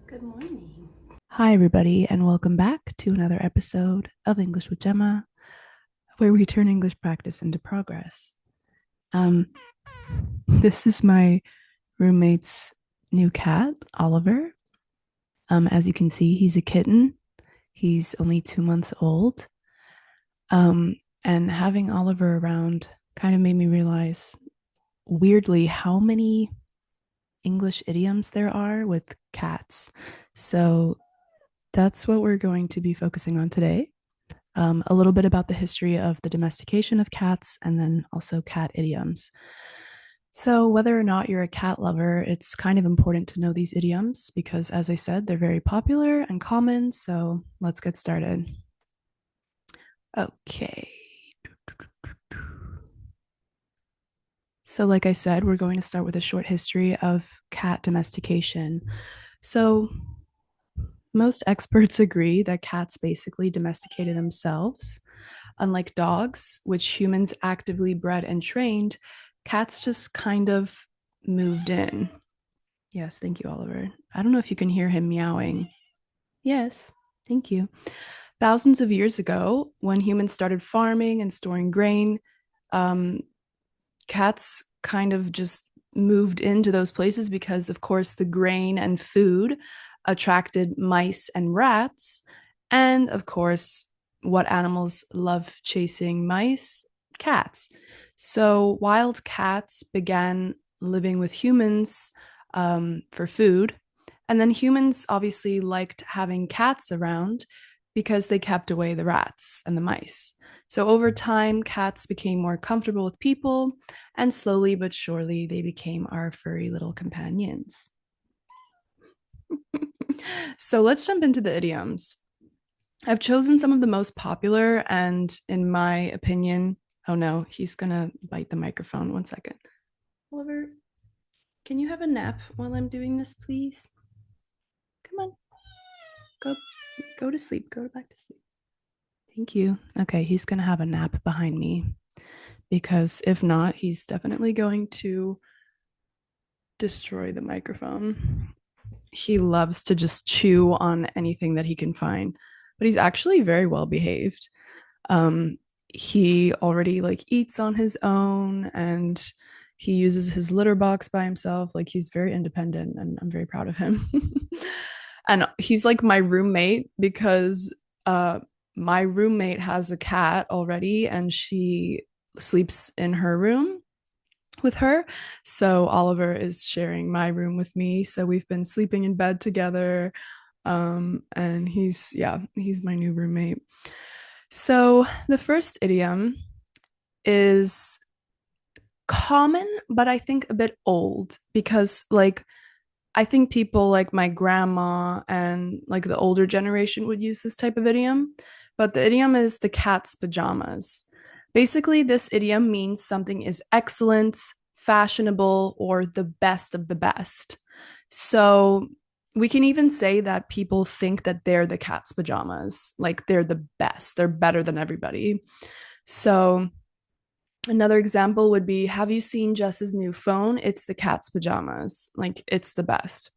Good morning. Hi, everybody, and welcome back to another episode of English with Gemma, where we turn English practice into progress. Um, this is my roommate's new cat, Oliver. As you can see, he's a kitten. He's only 2 months old. Um, and having Oliver around kind of made me realize, weirdly, how many English idioms there are with cats. So that's what we're going to be focusing on today. A little bit about the history of the domestication of cats, and then also cat idioms. So, whether or not you're a cat lover, it's kind of important to know these idioms because, as I said, they're very popular and common. So, let's get started. Okay. So, like I said, we're going to start with a short history of cat domestication. So, most experts agree that cats basically domesticated themselves. Unlike dogs, which humans actively bred and trained, cats just kind of moved in. Yes, thank you, Oliver. I don't know if you can hear him meowing. Yes, thank you. Thousands of years ago, when humans started farming and storing grain, um, cats kind of just moved into those places because, of course, the grain and food attracted mice and rats. And, of course, what animals love chasing mice? Cats. So, wild cats began living with humans for food. And then humans obviously liked having cats around because they kept away the rats and the mice. So over time, cats became more comfortable with people, and slowly but surely, they became our furry little companions. So let's jump into the idioms. I've chosen some of the most popular, and in my opinion, oh no, he's gonna bite the microphone. 1 second. Oliver, can you have a nap while I'm doing this, please? Come on, go, go to sleep. Go back to sleep. Thank you. Okay, he's gonna have a nap behind me because if not, he's definitely going to destroy the microphone. He loves to just chew on anything that he can find, but he's actually very well behaved. Um, he already like eats on his own and he uses his litter box by himself. Like he's very independent and I'm very proud of him. And he's like my roommate because my roommate has a cat already and she sleeps in her room with her. So Oliver is sharing my room with me. So we've been sleeping in bed together. And he's my new roommate. So the first idiom is common, but I think a bit old because like I think people like my grandma and like the older generation would use this type of idiom, but the idiom is the cat's pajamas. Basically, this idiom means something is excellent, fashionable, or the best of the best. So we can even say that people think that they're the cat's pajamas, like they're the best, they're better than everybody. So another example would be, have you seen Jess's new phone? It's the cat's pajamas. Like, it's the best.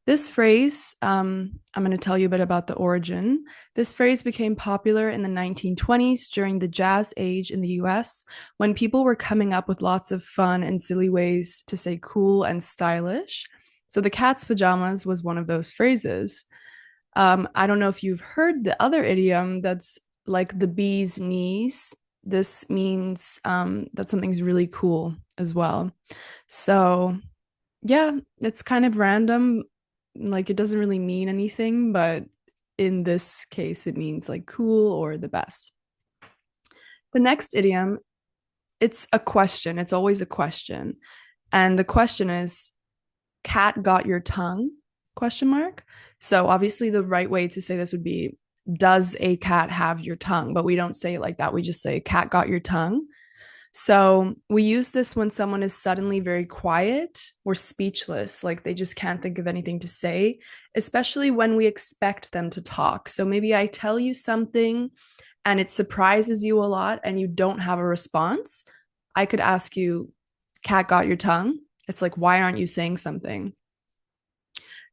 This phrase, I'm going to tell you a bit about the origin. This phrase became popular in the 1920s during the jazz age in the US when people were coming up with lots of fun and silly ways to say cool and stylish. So the cat's pajamas was one of those phrases. I don't know if you've heard the other idiom that's like the bee's knees. This means that something's really cool as well. So, yeah, it's kind of random. Like, it doesn't really mean anything, but in this case, it means like cool or the best. The next idiom, it's a question. It's always a question. And the question is, cat got your tongue? Question mark. So obviously the right way to say this would be, does a cat have your tongue? But we don't say it like that. We just say cat got your tongue. So we use this when someone is suddenly very quiet or speechless, like they just can't think of anything to say, especially when we expect them to talk. So maybe I tell you something and it surprises you a lot and you don't have a response. I could ask you, cat got your tongue? It's like, why aren't you saying something?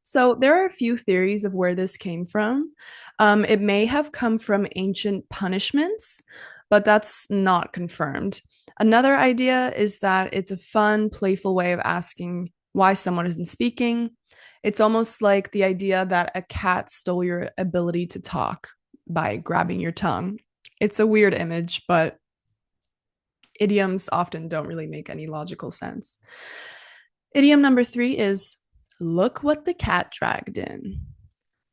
So there are a few theories of where this came from. It may have come from ancient punishments, but that's not confirmed. Another idea is that it's a fun, playful way of asking why someone isn't speaking. It's almost like the idea that a cat stole your ability to talk by grabbing your tongue. It's a weird image, but idioms often don't really make any logical sense. Idiom number three is look what the cat dragged in.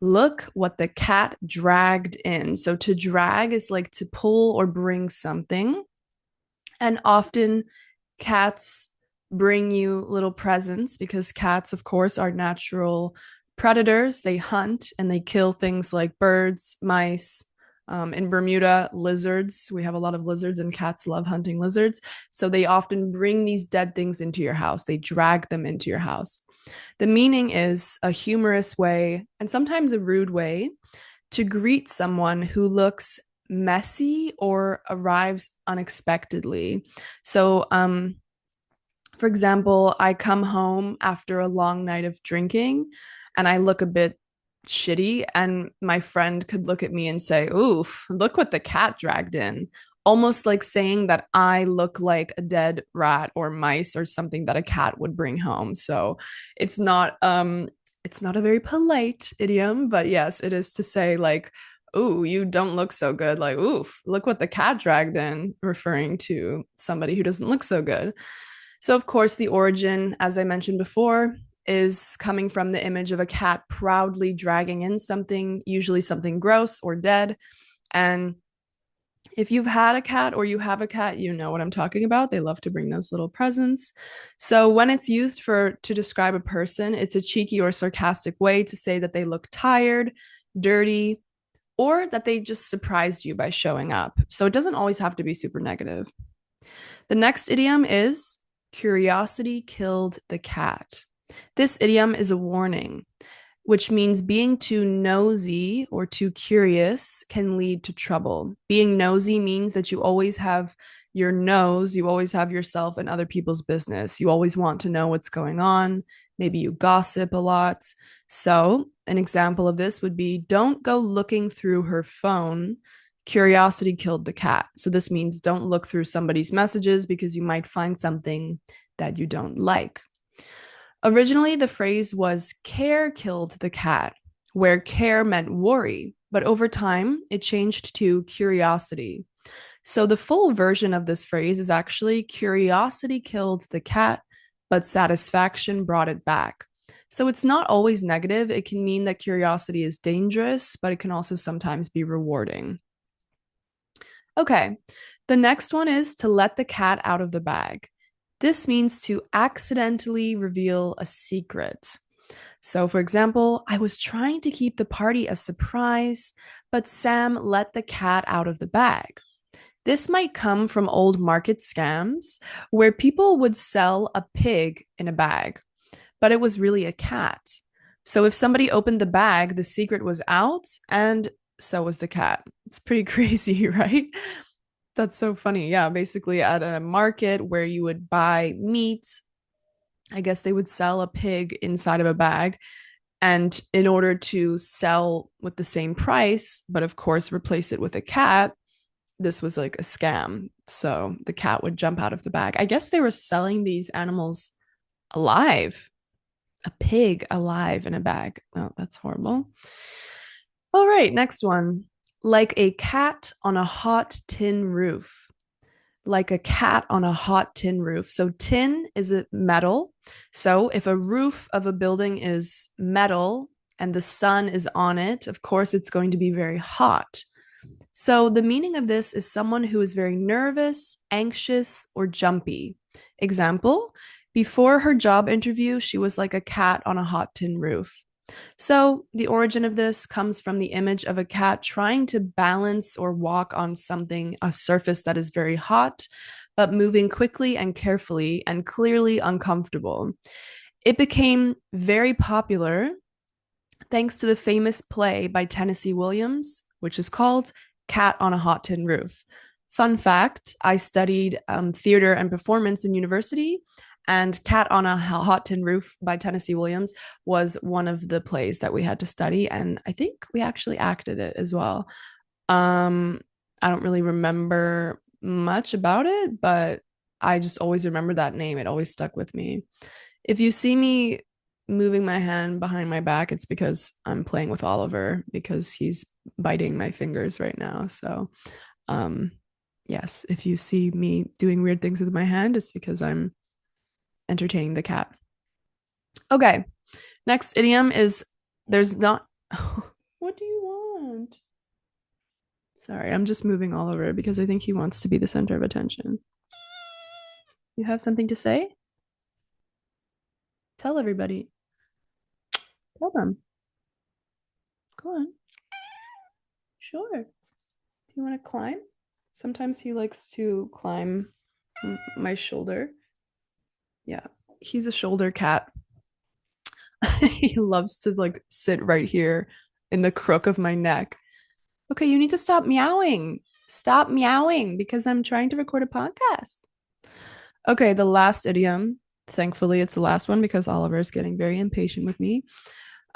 Look what the cat dragged in. So to drag is like to pull or bring something. And often cats bring you little presents because cats, of course, are natural predators. They hunt and they kill things like birds, mice. In Bermuda, lizards. We have a lot of lizards, and cats love hunting lizards. So they often bring these dead things into your house. They drag them into your house. The meaning is a humorous way, and sometimes a rude way, to greet someone who looks messy or arrives unexpectedly. So, for example, I come home after a long night of drinking and I look a bit shitty, and my friend could look at me and say, oof, look what the cat dragged in. Almost like saying that I look like a dead rat or mice or something that a cat would bring home. So it's not it's not a very polite idiom, but yes, it is to say like, ooh, you don't look so good. Like, oof, look what the cat dragged in, referring to somebody who doesn't look so good. So, of course, the origin, as I mentioned before, is coming from the image of a cat proudly dragging in something, usually something gross or dead. And if you've had a cat or you have a cat, you know what I'm talking about. They love to bring those little presents. So when it's used for to describe a person, it's a cheeky or sarcastic way to say that they look tired, dirty, or that they just surprised you by showing up. So it doesn't always have to be super negative. The next idiom is curiosity killed the cat. This idiom is a warning, which means being too nosy or too curious can lead to trouble. Being nosy means that you always have your nose, you always have yourself in other people's business. You always want to know what's going on. Maybe you gossip a lot. So, an example of this would be don't go looking through her phone. Curiosity killed the cat. So, this means don't look through somebody's messages because you might find something that you don't like. Originally, the phrase was care killed the cat, where care meant worry, but over time, it changed to curiosity. So the full version of this phrase is actually curiosity killed the cat, but satisfaction brought it back. So it's not always negative. It can mean that curiosity is dangerous, but it can also sometimes be rewarding. Okay, the next one is to let the cat out of the bag. This means to accidentally reveal a secret. So, for example, I was trying to keep the party a surprise, but Sam let the cat out of the bag. This might come from old market scams where people would sell a pig in a bag, but it was really a cat. So, if somebody opened the bag, the secret was out, and so was the cat. It's pretty crazy, right? That's so funny. Yeah, basically at a market where you would buy meat, I guess they would sell a pig inside of a bag. And in order to sell with the same price, but of course replace it with a cat, this was like a scam. So the cat would jump out of the bag. I guess they were selling these animals alive, a pig alive in a bag. Oh, that's horrible. All right, next one. Like a cat on a hot tin roof. Like a cat on a hot tin roof. So, tin is a metal. So, if a roof of a building is metal and the sun is on it, of course, it's going to be very hot. So, the meaning of this is someone who is very nervous, anxious, or jumpy. Example, before her job interview, she was like a cat on a hot tin roof. So, the origin of this comes from the image of a cat trying to balance or walk on something, a surface that is very hot, but moving quickly and carefully and clearly uncomfortable. It became very popular thanks to the famous play by Tennessee Williams, which is called Cat on a Hot Tin Roof. Fun fact, I studied theater and performance in university, And Cat on a Hot Tin Roof by Tennessee Williams was one of the plays that we had to study. And I think we actually acted it as well. Um, I don't really remember much about it, but I just always remember that name. It always stuck with me. If you see me moving my hand behind my back, it's because I'm playing with Oliver because he's biting my fingers right now. So, um, yes, if you see me doing weird things with my hand, it's because I'm entertaining the cat. Okay, next idiom is there's not. What do you want? Sorry, I'm just moving all over because I think he wants to be the center of attention. You have something to say? Tell everybody. Tell them. Go on. Sure. Do you want to climb? Sometimes he likes to climb my shoulder. Yeah, he's a shoulder cat. He loves to like sit right here in the crook of my neck. Okay, you need to stop meowing. Stop meowing because I'm trying to record a podcast. Okay, the last idiom. Thankfully, it's the last one because Oliver is getting very impatient with me.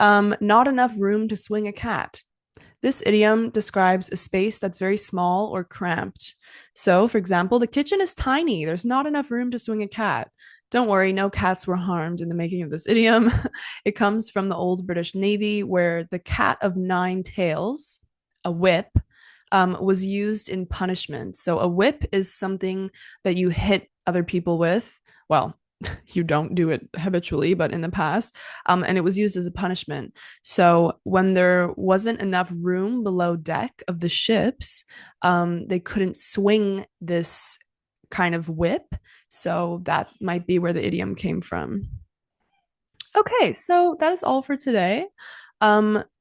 Not enough room to swing a cat. This idiom describes a space that's very small or cramped. So, for example, the kitchen is tiny. There's not enough room to swing a cat. Don't worry, no cats were harmed in the making of this idiom. It comes from the old British Navy, where the cat of nine tails, a whip, was used in punishment. So, a whip is something that you hit other people with. Well, you don't do it habitually, but in the past, and it was used as a punishment. So when there wasn't enough room below deck of the ships, they couldn't swing this kind of whip. So that might be where the idiom came from. Okay, so that is all for today.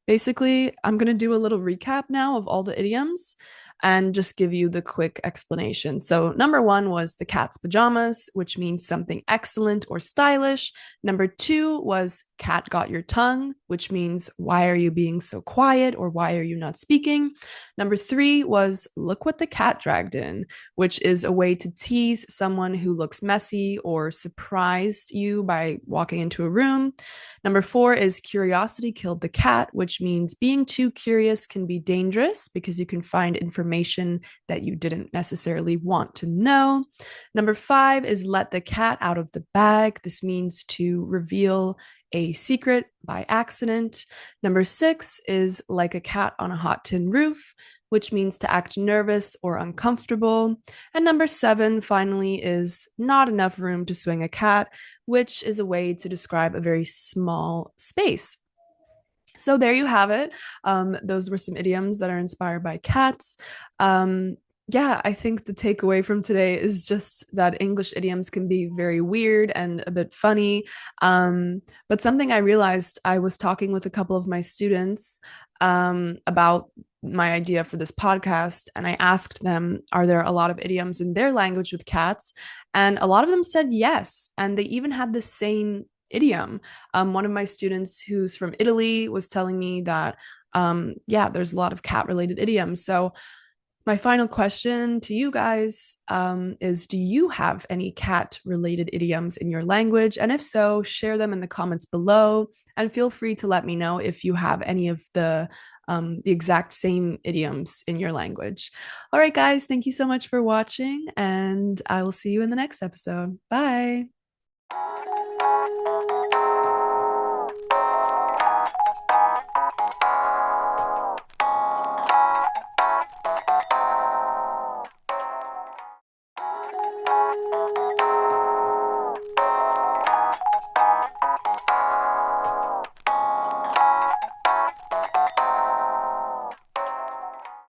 Basically, I'm going to do a little recap now of all the idioms and just give you the quick explanation. So, number one was the cat's pajamas, which means something excellent or stylish. Number two was cat got your tongue, which means why are you being so quiet or why are you not speaking? Number three was look what the cat dragged in, which is a way to tease someone who looks messy or surprised you by walking into a room. Number four is curiosity killed the cat, which means being too curious can be dangerous because you can find information that you didn't necessarily want to know. Number five is let the cat out of the bag. This means to reveal a secret by accident. Number six is like a cat on a hot tin roof, which means to act nervous or uncomfortable. And number seven, finally, is not enough room to swing a cat, which is a way to describe a very small space. So there you have it. Those were some idioms that are inspired by cats. Yeah, I think the takeaway from today is just that English idioms can be very weird and a bit funny. But something I realized, I was talking with a couple of my students about my idea for this podcast, and I asked them, are there a lot of idioms in their language with cats? And a lot of them said yes. And they even had the same idiom. One of my students who's from Italy was telling me that, yeah, there's a lot of cat related idioms. So, my final question to you guys is do you have any cat related idioms in your language? And if so, share them in the comments below. And feel free to let me know if you have any of the exact same idioms in your language. All right, guys, thank you so much for watching, and I will see you in the next episode. Bye.